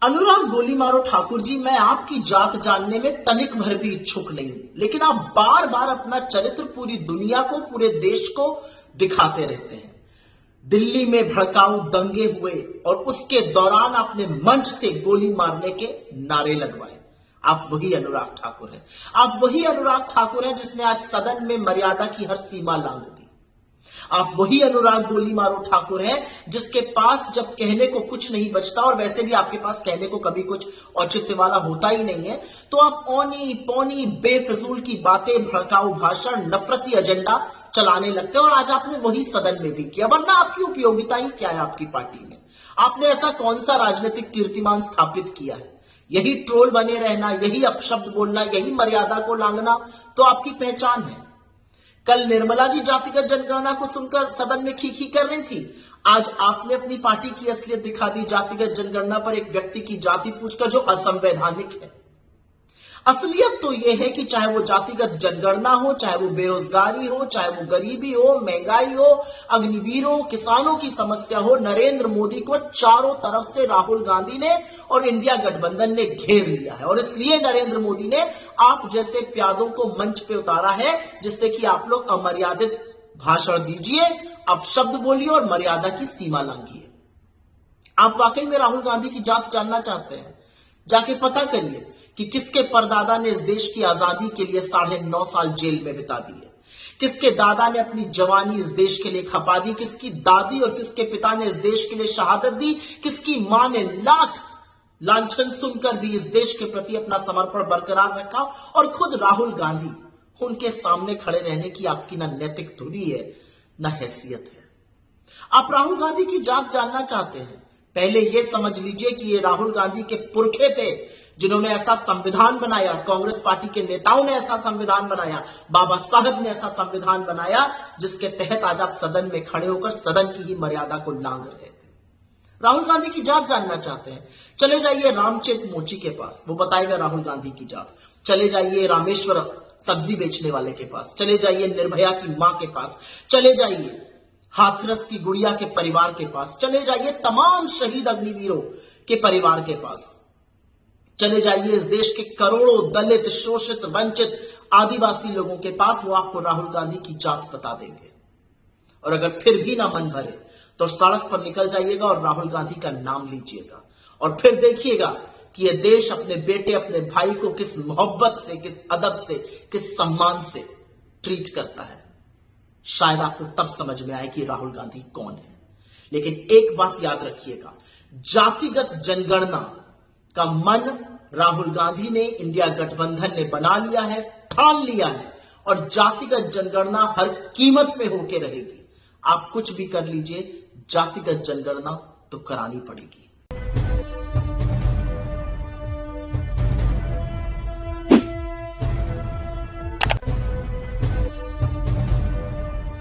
अनुराग गोली मारो ठाकुर जी, मैं आपकी जात जानने में तनिक भर भी इच्छुक नहीं, लेकिन आप बार बार अपना चरित्र पूरी दुनिया को, पूरे देश को दिखाते रहते हैं। दिल्ली में भड़काऊ दंगे हुए और उसके दौरान आपने मंच से गोली मारने के नारे लगवाए। आप वही अनुराग ठाकुर हैं। आप वही अनुराग ठाकुर हैं जिसने आज सदन में मर्यादा की हर सीमा लांघ दी। आप वही अनुराग गोली मारो ठाकुर हैं जिसके पास जब कहने को कुछ नहीं बचता, और वैसे भी आपके पास कहने को कभी कुछ औचित्य वाला होता ही नहीं है, तो आप औनी पौनी बेफिजूल की बातें, भड़काऊ भाषण, नफरती एजेंडा चलाने लगते हैं। और आज आपने वही सदन में भी किया, वरना आपकी उपयोगिता ही क्या है आपकी पार्टी में? आपने ऐसा कौन सा राजनीतिक कीर्तिमान स्थापित किया है? यही ट्रोल बने रहना, यही अपशब्द बोलना, यही मर्यादा को लांघना तो आपकी पहचान है। कल निर्मला जी जातिगत जनगणना को सुनकर सदन में खी कर रही थी, आज आपने अपनी पार्टी की असलियत दिखा दी जातिगत जनगणना पर एक व्यक्ति की जाति पूछकर, जो असंवैधानिक है। असलियत तो यह है कि चाहे वो जातिगत जनगणना हो, चाहे वो बेरोजगारी हो, चाहे वो गरीबी हो, महंगाई हो, अग्निवीरों, किसानों की समस्या हो, नरेंद्र मोदी को चारों तरफ से राहुल गांधी ने और इंडिया गठबंधन ने घेर लिया है। और इसलिए नरेंद्र मोदी ने आप जैसे प्यादों को मंच पे उतारा है, जिससे कि आप लोग अमर्यादित भाषण दीजिए, अपशब्द बोलिए और मर्यादा की सीमा लांघिए। आप वाकई में राहुल गांधी की जात जानना चाहते हैं? जाके पता करिए कि किसके परदादा ने इस देश की आजादी के लिए 9.5 साल जेल में बिता दिए, किसके दादा ने अपनी जवानी इस देश के लिए खपा दी, किसकी दादी और किसके पिता ने इस देश के लिए शहादत दी, किसकी मां ने लाख लांछन सुनकर भी इस देश के प्रति अपना समर्पण बरकरार रखा, और खुद राहुल गांधी, उनके सामने खड़े रहने की आपकी ना नैतिक धुरी है, ना हैसियत है। आप राहुल गांधी की जात जानना चाहते हैं? पहले यह समझ लीजिए कि ये राहुल गांधी के पुरखे थे जिन्होंने ऐसा संविधान बनाया, कांग्रेस पार्टी के नेताओं ने ऐसा संविधान बनाया, बाबा साहब ने ऐसा संविधान बनाया, जिसके तहत आज आप सदन में खड़े होकर सदन की ही मर्यादा को लांघ रहे थे। राहुल गांधी की जात जानना चाहते हैं? चले जाइए रामचेत मोची के पास, वो बताएगा राहुल गांधी की जात। चले जाइए रामेश्वर सब्जी बेचने वाले के पास, चले जाइए निर्भया की मां के पास, चले जाइए हाथरस की गुड़िया के परिवार के पास, चले जाइए तमाम शहीद अग्निवीरों के परिवार के पास, चले जाइए इस देश के करोड़ों दलित, शोषित, वंचित, आदिवासी लोगों के पास, वो आपको राहुल गांधी की जात बता देंगे। और अगर फिर भी ना मन भरे तो सड़क पर निकल जाइएगा और राहुल गांधी का नाम लीजिएगा, और फिर देखिएगा कि यह देश अपने बेटे, अपने भाई को किस मोहब्बत से, किस अदब से, किस सम्मान से ट्रीट करता है। शायद आपको तब समझ में आए कि राहुल गांधी कौन है। लेकिन एक बात याद रखिएगा, जातिगत जनगणना का मन राहुल गांधी ने, इंडिया गठबंधन ने बना लिया है, ठान लिया है, और जातिगत जनगणना हर कीमत पे होके रहेगी। आप कुछ भी कर लीजिए, जातिगत जनगणना तो करानी पड़ेगी।